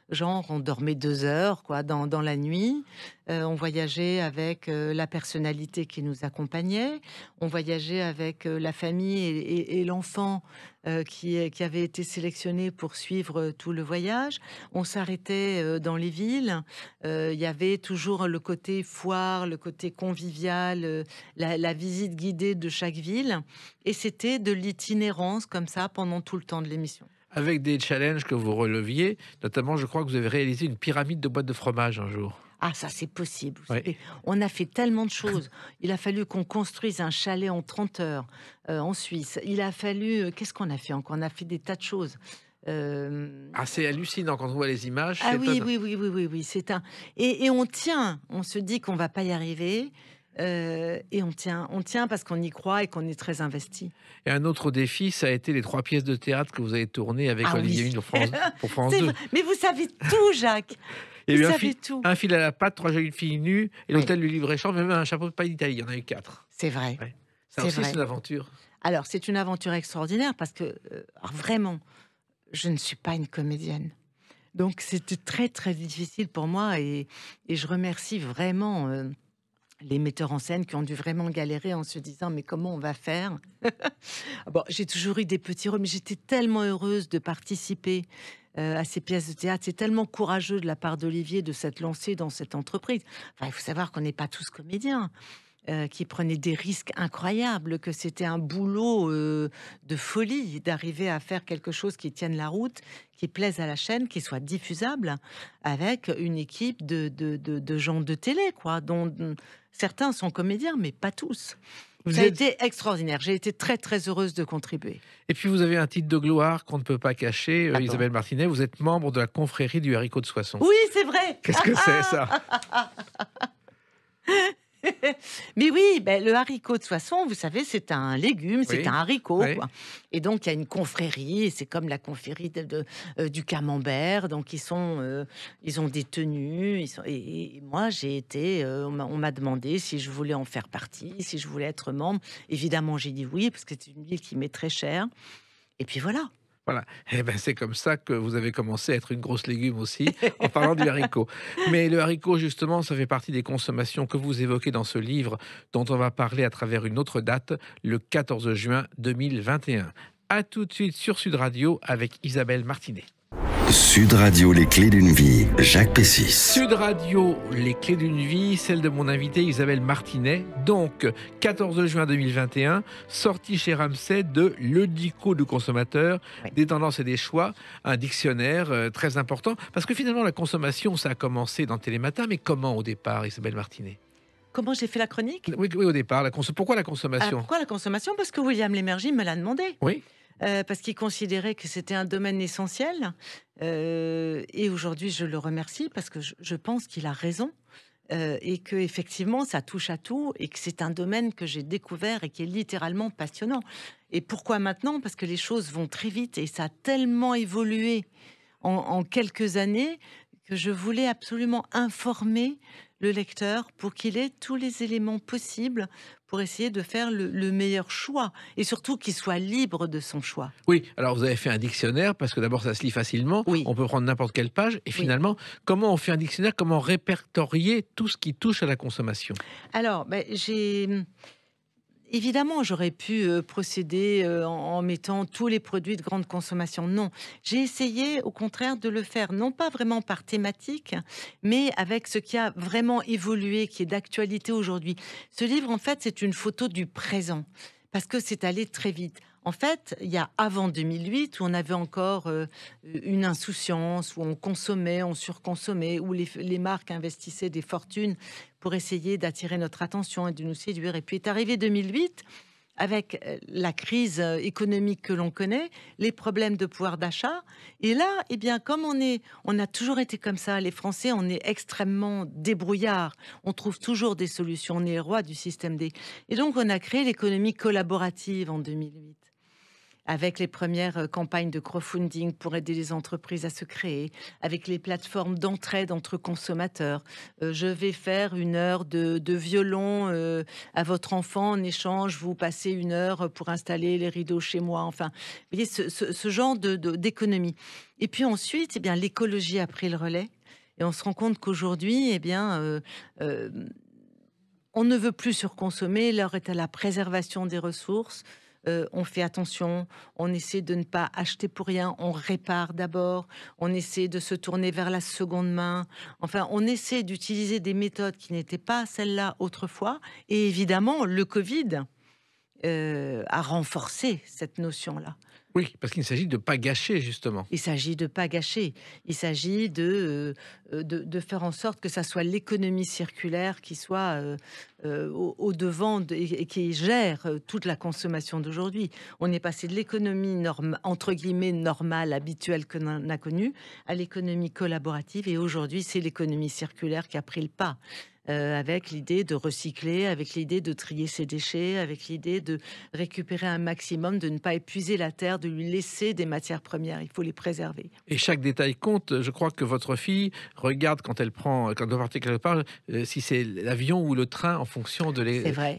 Genre, on dormait 2 heures, quoi, dans la nuit. On voyageait avec la personnalité qui nous accompagnait. On voyageait avec la famille et l'enfant qui avait été sélectionné pour suivre tout le voyage. On s'arrêtait dans les villes. Il y avait toujours le côté foire, le côté convivial, la visite guidée de chaque ville. Et c'était de l'itinérance comme ça pendant tout le temps de l'émission. Avec des challenges que vous releviez, notamment, je crois que vous avez réalisé une pyramide de boîtes de fromage un jour. Ah, ça, c'est possible. Oui. On a fait tellement de choses. Il a fallu qu'on construise un chalet en 30 heures en Suisse. Il a fallu... Qu'est-ce qu'on a fait encore? On a fait des tas de choses. C'est hallucinant quand on voit les images. Ah oui. C'est un... Et on tient. On se dit qu'on va pas y arriver. Et on tient parce qu'on y croit et qu'on est très investi. Et un autre défi, ça a été les 3 pièces de théâtre que vous avez tournées avec Olivier Mine pour France 2. Mais vous savez tout, Jacques. Il y a eu un fil à la patte, 3 jolies filles nues, et l'hôtel du libre-échange, même un chapeau de paille d'Italie. Il y en a eu 4. C'est vrai. Ouais. Ça aussi, c'est une aventure. Alors, c'est une aventure extraordinaire parce que, vraiment, je ne suis pas une comédienne. Donc, c'était très, très difficile pour moi et je remercie vraiment... les metteurs en scène qui ont dû vraiment galérer en se disant mais comment on va faire. Bon, j'ai toujours eu des petits rôles, mais j'étais tellement heureuse de participer à ces pièces de théâtre. C'est tellement courageux de la part d'Olivier de s'être lancé dans cette entreprise. Enfin, il faut savoir qu'on n'est pas tous comédiens. Qui prenaient des risques incroyables, que c'était un boulot de folie d'arriver à faire quelque chose qui tienne la route, qui plaise à la chaîne, qui soit diffusable, avec une équipe de gens de télé, quoi, dont certains sont comédiens, mais pas tous. Ça a été extraordinaire. J'ai été très, très heureuse de contribuer. Et puis, vous avez un titre de gloire qu'on ne peut pas cacher. Isabelle Martinet, vous êtes membre de la confrérie du haricot de Soissons. Oui, c'est vrai. Qu'est-ce que c'est, ça? Mais oui, le haricot, de toute façon, vous savez, c'est un légume, c'est un haricot. Oui. Quoi. Et donc, il y a une confrérie, c'est comme la confrérie du camembert. Donc, ils ont des tenues. Et moi, j'ai été... on m'a demandé si je voulais en faire partie, si je voulais être membre. Évidemment, j'ai dit oui, parce que c'est une ville qui m'est très chère. Et puis voilà. Voilà, et c'est comme ça que vous avez commencé à être une grosse légume aussi, en parlant du haricot. Mais le haricot, justement, ça fait partie des consommations que vous évoquez dans ce livre, dont on va parler à travers une autre date, le 14 juin 2021. À tout de suite sur Sud Radio avec Isabelle Martinet. Sud Radio, les clés d'une vie, Jacques Pessis. Sud Radio, les clés d'une vie, celle de mon invité Isabelle Martinet. Donc, 14 juin 2021, sortie chez Ramsay de Le Dico du consommateur, des tendances et des choix, un dictionnaire très important. Parce que finalement, la consommation, ça a commencé dans Télématin, mais comment au départ, Isabelle Martinet? Comment j'ai fait la chronique? Oui, au départ. Pourquoi la consommation? Alors, pourquoi la consommation? Parce que William Lémergie me l'a demandé. Oui. Parce qu'il considérait que c'était un domaine essentiel. Et aujourd'hui, je le remercie parce que je pense qu'il a raison. Et que effectivement, ça touche à tout et que c'est un domaine que j'ai découvert et qui est littéralement passionnant. Et pourquoi maintenant? Parce que les choses vont très vite et ça a tellement évolué en quelques années que je voulais absolument informer le lecteur pour qu'il ait tous les éléments possibles pour essayer de faire le meilleur choix et surtout qu'il soit libre de son choix. Oui, alors vous avez fait un dictionnaire parce que d'abord ça se lit facilement, on peut prendre n'importe quelle page et finalement, comment on fait un dictionnaire, comment répertorier tout ce qui touche à la consommation? Alors, évidemment, j'aurais pu procéder en mettant tous les produits de grande consommation. Non, j'ai essayé au contraire de le faire, non pas vraiment par thématique, mais avec ce qui a vraiment évolué, qui est d'actualité aujourd'hui. Ce livre, en fait, c'est une photo du présent, parce que c'est allé très vite. En fait, il y a avant 2008, où on avait encore une insouciance, où on consommait, on surconsommait, où les marques investissaient des fortunes pour essayer d'attirer notre attention et de nous séduire. Et puis est arrivé 2008, avec la crise économique que l'on connaît, les problèmes de pouvoir d'achat. Et là, eh bien, comme on a toujours été comme ça, les Français, on est extrêmement débrouillards. On trouve toujours des solutions. On est les rois du système D. Et donc, on a créé l'économie collaborative en 2008. Avec les premières campagnes de crowdfunding pour aider les entreprises à se créer, avec les plateformes d'entraide entre consommateurs. Je vais faire 1 heure de violon à votre enfant, en échange, vous passez 1 heure pour installer les rideaux chez moi. Enfin, vous voyez, ce genre d'économie. Et puis ensuite, eh bien, l'écologie a pris le relais. Et on se rend compte qu'aujourd'hui, eh bien, on ne veut plus surconsommer, l'heure est à la préservation des ressources. On fait attention, on essaie de ne pas acheter pour rien, on répare d'abord, on essaie de se tourner vers la seconde main. Enfin, on essaie d'utiliser des méthodes qui n'étaient pas celles-là autrefois. Et évidemment, le Covid a renforcé cette notion-là. Oui, parce qu'il s'agit de ne pas gâcher, justement. Il s'agit de ne pas gâcher. Il s'agit de faire en sorte que ça soit l'économie circulaire qui soit au devant et qui gère toute la consommation d'aujourd'hui. On est passé de l'économie entre guillemets normale, habituelle que l'on a connue, à l'économie collaborative. Et aujourd'hui, c'est l'économie circulaire qui a pris le pas. Avec l'idée de recycler, avec l'idée de trier ses déchets, avec l'idée de récupérer un maximum, de ne pas épuiser la terre, de lui laisser des matières premières. Il faut les préserver. Et chaque détail compte. Je crois que votre fille regarde quand elle doit partir quelque part, si c'est l'avion ou le train en fonction de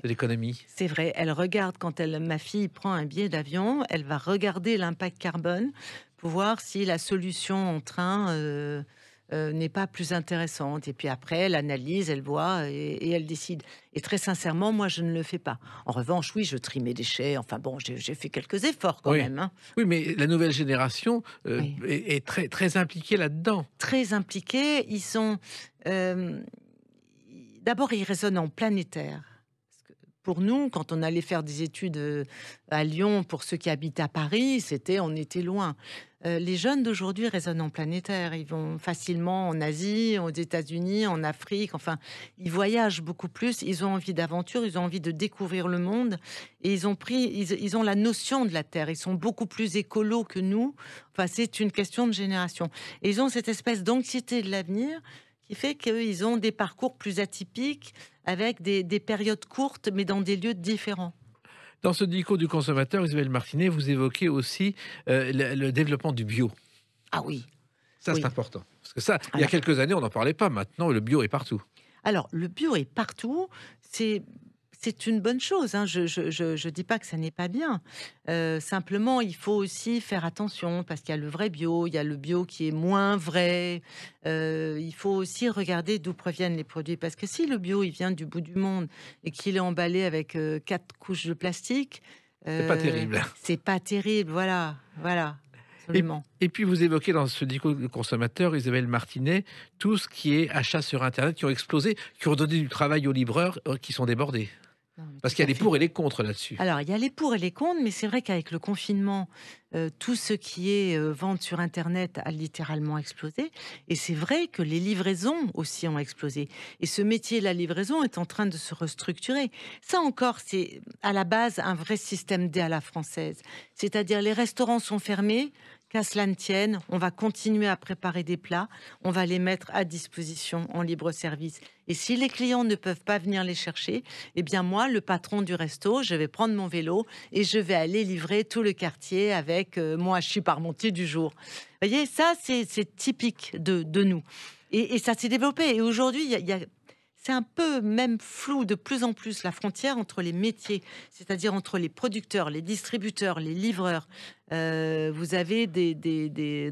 l'économie. C'est vrai. Elle regarde quand ma fille prend un billet d'avion, elle va regarder l'impact carbone pour voir si la solution en train n'est pas plus intéressante. Et puis après, elle analyse, elle voit et elle décide. Et très sincèrement, moi, je ne le fais pas. En revanche, oui, je trie mes déchets. Enfin bon, j'ai fait quelques efforts quand même. Hein. Oui, mais la nouvelle génération est très, très impliquée là-dedans. Très impliquée. Ils sont... D'abord, ils raisonnent en planétaire. Pour nous, quand on allait faire des études à Lyon, pour ceux qui habitent à Paris, on était loin. Les jeunes d'aujourd'hui raisonnent en planétaire. Ils vont facilement en Asie, aux États-Unis, en Afrique. Enfin, ils voyagent beaucoup plus. Ils ont envie d'aventure, ils ont envie de découvrir le monde. Et ils ont la notion de la Terre. Ils sont beaucoup plus écolos que nous. Enfin, c'est une question de génération. Et ils ont cette espèce d'anxiété de l'avenir qui fait qu'ils ont des parcours plus atypiques, avec des périodes courtes, mais dans des lieux différents. Dans ce dico du consommateur, Isabelle Martinet, vous évoquez aussi le développement du bio. Ah oui. Ça, c'est important. Parce que ça, il y a quelques années, on n'en parlait pas. Maintenant, le bio est partout. Alors, le bio est partout. C'est une bonne chose. Hein. Je dis pas que ça n'est pas bien. Simplement, il faut aussi faire attention parce qu'il y a le vrai bio, il y a le bio qui est moins vrai. Il faut aussi regarder d'où proviennent les produits. Parce que si le bio, il vient du bout du monde et qu'il est emballé avec 4 couches de plastique... c'est pas terrible. C'est pas terrible, voilà. Et puis vous évoquez dans ce dico du consommateur, Isabelle Martinet, tout ce qui est achats sur Internet qui ont explosé, qui ont donné du travail aux livreurs qui sont débordés. Parce qu'il y a les pour et les contre là-dessus. Alors, il y a les pour et les contre, mais c'est vrai qu'avec le confinement, tout ce qui est vente sur Internet a littéralement explosé. Et c'est vrai que les livraisons aussi ont explosé. Et ce métier, la livraison, est en train de se restructurer. Ça encore, c'est à la base un vrai système D à la française. C'est-à-dire les restaurants sont fermés, qu'à cela ne tienne, on va continuer à préparer des plats, on va les mettre à disposition en libre service. Et si les clients ne peuvent pas venir les chercher, eh bien moi, le patron du resto, je vais prendre mon vélo et je vais aller livrer tout le quartier avec mon hachis parmentier du jour. Vous voyez, ça, c'est typique de nous. Et ça s'est développé. Et aujourd'hui, c'est un peu même flou de plus en plus la frontière entre les métiers, c'est-à-dire entre les producteurs, les distributeurs, les livreurs. Vous avez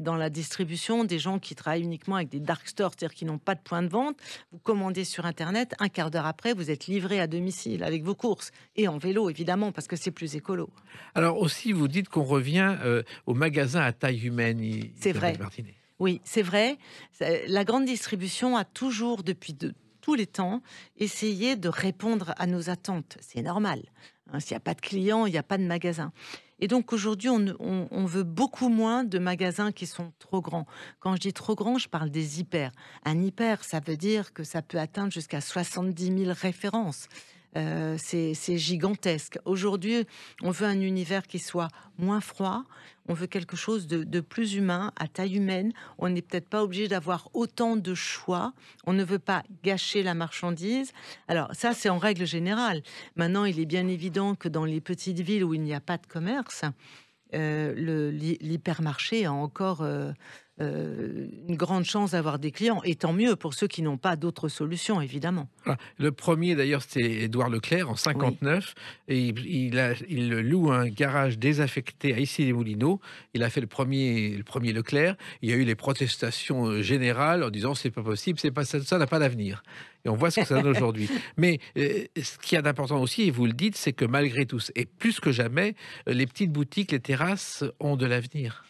dans la distribution des gens qui travaillent uniquement avec des dark stores, c'est-à-dire qui n'ont pas de point de vente. Vous commandez sur Internet, un quart d'heure après, vous êtes livré à domicile avec vos courses et en vélo, évidemment, parce que c'est plus écolo. Alors aussi, vous dites qu'on revient au magasin à taille humaine. C'est vrai. Martinet. Oui, c'est vrai. La grande distribution a toujours, depuis tous les temps, essayer de répondre à nos attentes. C'est normal. Hein, s'il n'y a pas de clients, il n'y a pas de magasin. Et donc aujourd'hui, on veut beaucoup moins de magasins qui sont trop grands. Quand je dis trop grand, je parle des hyper. Un hyper, ça veut dire que ça peut atteindre jusqu'à 70 000 références. C'est gigantesque. Aujourd'hui, on veut un univers qui soit moins froid. On veut quelque chose de plus humain, à taille humaine. On n'est peut-être pas obligé d'avoir autant de choix. On ne veut pas gâcher la marchandise. Alors ça, c'est en règle générale. Maintenant, il est bien évident que dans les petites villes où il n'y a pas de commerce, l'hypermarché a encore une grande chance d'avoir des clients, et tant mieux pour ceux qui n'ont pas d'autres solutions, évidemment. Voilà. Le premier, d'ailleurs, c'était Édouard Leclerc en 59, et il loue un garage désaffecté à Issy-les-Moulineaux. Il a fait le premier Leclerc. Il y a eu les protestations générales en disant c'est pas possible, c'est pas ça n'a pas d'avenir. Et on voit ce que ça donne aujourd'hui. Mais ce qu'il y a d'important aussi, et vous le dites, c'est que malgré tout, et plus que jamais, les petites boutiques, les terrasses ont de l'avenir.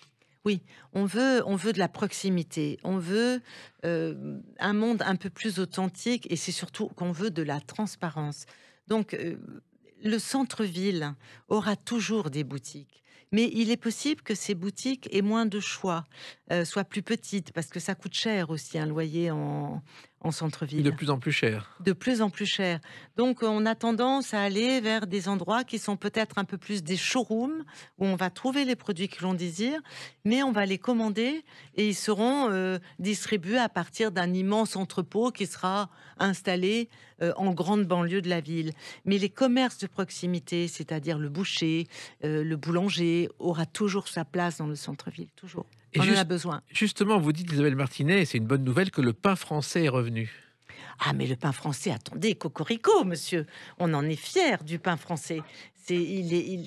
Oui, on veut de la proximité, on veut un monde un peu plus authentique, et c'est surtout qu'on veut de la transparence. Donc, le centre-ville aura toujours des boutiques, mais il est possible que ces boutiques aient moins de choix, soient plus petites, parce que ça coûte cher aussi un loyer en centre-ville. De plus en plus cher. De plus en plus cher. Donc, on a tendance à aller vers des endroits qui sont peut-être un peu plus des showrooms, où on va trouver les produits que l'on désire, mais on va les commander et ils seront distribués à partir d'un immense entrepôt qui sera installé en grande banlieue de la ville. Mais les commerces de proximité, c'est-à-dire le boucher, le boulanger, aura toujours sa place dans le centre-ville, toujours. On en a besoin. Justement, vous dites, Isabelle Martinet, c'est une bonne nouvelle que le pain français est revenu. Ah, mais le pain français, attendez, cocorico, monsieur. On en est fier du pain français.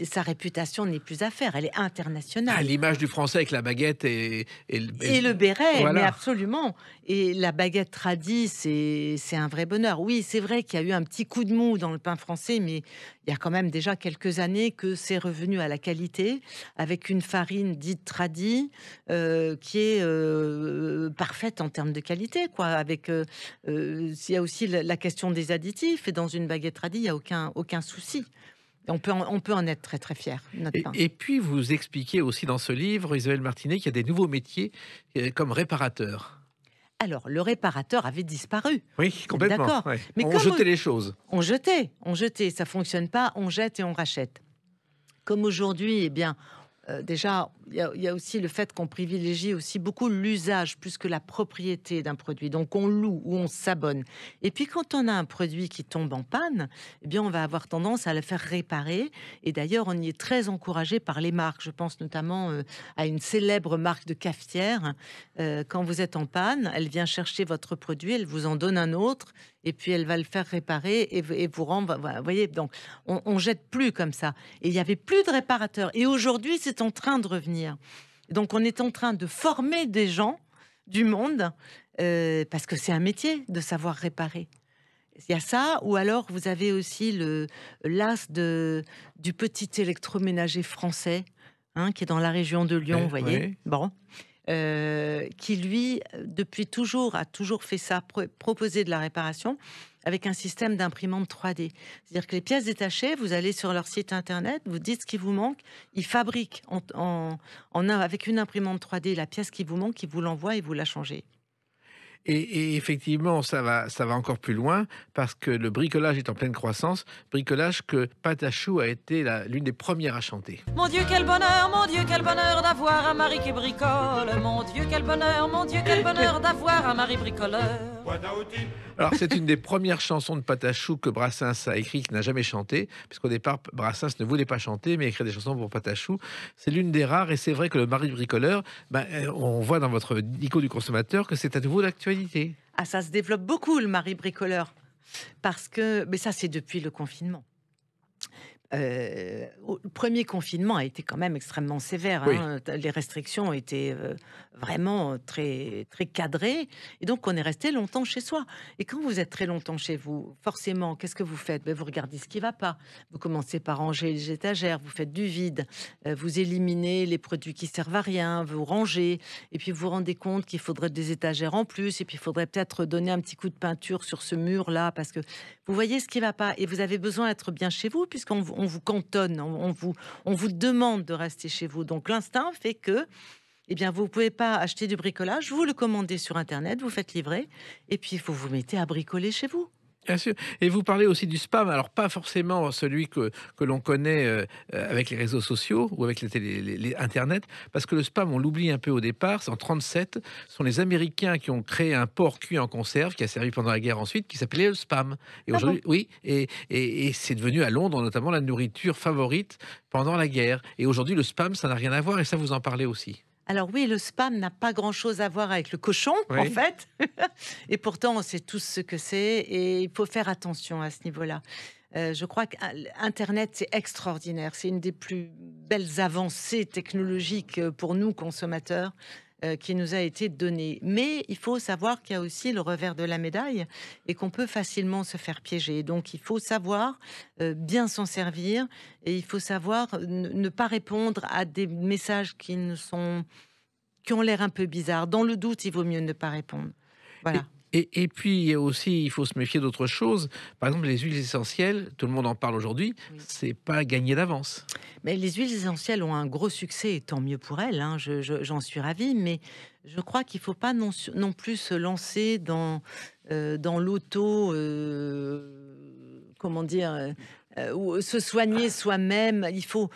Sa réputation n'est plus à faire, elle est internationale. Ah, l'image du français avec la baguette et le béret, voilà. Mais absolument. Et la baguette tradie, c'est un vrai bonheur. Oui, c'est vrai qu'il y a eu un petit coup de mou dans le pain français, mais il y a quand même déjà quelques années que c'est revenu à la qualité, avec une farine dite tradie, qui est parfaite en termes de qualité, quoi. Avec, il y a aussi la question des additifs, et dans une baguette tradie, il n'y a aucun souci. On peut en être très très fier. Et puis vous expliquez aussi dans ce livre, Isabelle Martinet, qu'il y a des nouveaux métiers comme réparateur. Alors le réparateur avait disparu. Oui, complètement. D'accord. Ouais. Mais on jetait les choses. On jetait. Ça fonctionne pas. On jette et on rachète. Comme aujourd'hui, eh bien. Déjà, il y a aussi le fait qu'on privilégie aussi beaucoup l'usage plus que la propriété d'un produit. Donc on loue ou on s'abonne. Et puis quand on a un produit qui tombe en panne, eh bien on va avoir tendance à le faire réparer. Et d'ailleurs, on y est très encouragé par les marques. Je pense notamment à une célèbre marque de cafetière. Quand vous êtes en panne, elle vient chercher votre produit, elle vous en donne un autre, et puis elle va le faire réparer et vous rendre. Vous voyez, donc on jette plus comme ça. Et il y avait plus de réparateurs. Et aujourd'hui, c'est en train de revenir. Donc on est en train de former des gens du monde parce que c'est un métier de savoir réparer. Il y a ça, ou alors vous avez aussi l'as du petit électroménager français, qui est dans la région de Lyon, vous voyez. Ouais. Bon. Qui lui, depuis toujours, a toujours fait ça, proposer de la réparation avec un système d'imprimante 3D. C'est-à-dire que les pièces détachées, vous allez sur leur site internet, vous dites ce qui vous manque, ils fabriquent avec une imprimante 3D la pièce qui vous manque, ils vous l'envoient et vous la changez. Et effectivement, ça va encore plus loin parce que le bricolage est en pleine croissance. Bricolage que Patachou a été l'une des premières à chanter. Mon Dieu, quel bonheur d'avoir un mari qui bricole. Mon Dieu, quel bonheur d'avoir un mari bricoleur. Alors, c'est une des premières chansons de Patachou que Brassens a écrit, qui n'a jamais chanté, puisqu'au départ, Brassens ne voulait pas chanter, mais écrire des chansons pour Patachou. C'est l'une des rares, et c'est vrai que le mari bricoleur, on voit dans votre dico du consommateur que c'est à nouveau d'actualité. Ah, ça se développe beaucoup, le mari bricoleur, mais ça, c'est depuis le confinement. Le premier confinement a été quand même extrêmement sévère. Oui. Les restrictions étaient vraiment très, très cadrées. Et donc, on est resté longtemps chez soi. Et quand vous êtes très longtemps chez vous, forcément, qu'est-ce que vous faites? Vous regardez ce qui ne va pas. Vous commencez par ranger les étagères, vous faites du vide, vous éliminez les produits qui servent à rien, vous rangez. Et puis, vous vous rendez compte qu'il faudrait des étagères en plus. Et puis, il faudrait peut-être donner un petit coup de peinture sur ce mur-là parce que vous voyez ce qui ne va pas. Et vous avez besoin d'être bien chez vous puisqu'on vous cantonne, on vous demande de rester chez vous. Donc l'instinct fait que, vous ne pouvez pas acheter du bricolage, vous le commandez sur Internet, vous faites livrer, et puis vous vous mettez à bricoler chez vous. Bien sûr. Et vous parlez aussi du spam, alors pas forcément celui que l'on connaît avec les réseaux sociaux ou avec les Internet, parce que le spam, on l'oublie un peu au départ, c'est en 1937, ce sont les Américains qui ont créé un porc cuit en conserve, qui a servi pendant la guerre ensuite, qui s'appelait le spam. Et aujourd'hui, oui, et c'est devenu à Londres notamment la nourriture favorite pendant la guerre. Et aujourd'hui, le spam, ça n'a rien à voir, et ça vous en parlez aussi. Alors oui, le spam n'a pas grand-chose à voir avec le cochon, en fait. Et pourtant, on sait tous ce que c'est. Et il faut faire attention à ce niveau-là. Je crois qu'Internet, c'est extraordinaire. C'est une des plus belles avancées technologiques pour nous, consommateurs, qui nous a été donnée. Mais il faut savoir qu'il y a aussi le revers de la médaille et qu'on peut facilement se faire piéger. Donc, il faut savoir bien s'en servir et il faut savoir ne pas répondre à des messages qui ont l'air un peu bizarres. Dans le doute, il vaut mieux ne pas répondre. Voilà. Et puis aussi, il faut se méfier d'autres choses. Par exemple, les huiles essentielles, tout le monde en parle aujourd'hui, c'est pas gagné d'avance. Mais les huiles essentielles ont un gros succès, et tant mieux pour elles, j'en suis ravie, mais je crois qu'il ne faut pas non plus se lancer dans l'auto, ou se soigner soi-même. Il faut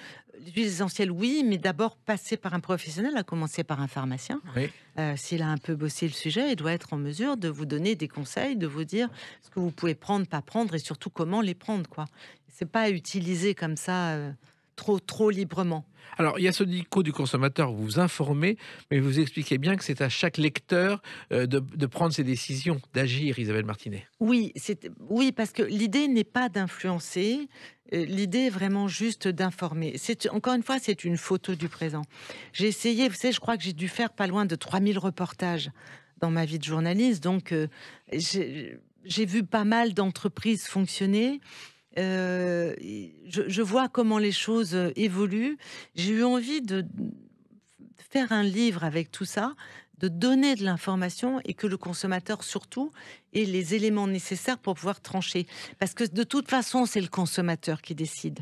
les huiles essentielles, oui, mais d'abord passer par un professionnel, à commencer par un pharmacien. Oui. S'il a un peu bossé le sujet, il doit être en mesure de vous donner des conseils, de vous dire ce que vous pouvez prendre, pas prendre, et surtout comment les prendre, quoi. C'est pas utiliser comme ça trop librement. Alors, il y a ce dico du consommateur, vous vous informez, mais vous expliquez bien que c'est à chaque lecteur de prendre ses décisions, d'agir, Isabelle Martinet. Oui, parce que l'idée n'est pas d'influencer, l'idée est vraiment juste d'informer. Encore une fois, c'est une photo du présent. J'ai essayé, vous savez, je crois que j'ai dû faire pas loin de 3000 reportages dans ma vie de journaliste, donc j'ai vu pas mal d'entreprises fonctionner. Je vois comment les choses évoluent. J'ai eu envie de faire un livre avec tout ça, de donner de l'information et que le consommateur surtout ait les éléments nécessaires pour pouvoir trancher. Parce que de toute façon, c'est le consommateur qui décide.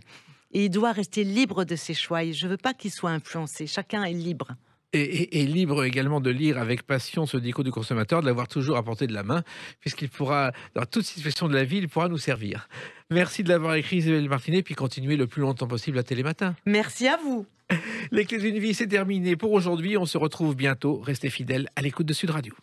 Et il doit rester libre de ses choix. Et je ne veux pas qu'il soit influencé. Chacun est libre. Et libre également de lire avec passion ce dico du consommateur, de l'avoir toujours à portée de la main, puisqu'il pourra, dans toute situation de la vie, il pourra nous servir. Merci de l'avoir écrit, Isabelle Martinet, puis continuez le plus longtemps possible à Télématin. Merci à vous. Les clés d'une vie, c'est terminé pour aujourd'hui. On se retrouve bientôt. Restez fidèles à l'écoute de Sud Radio.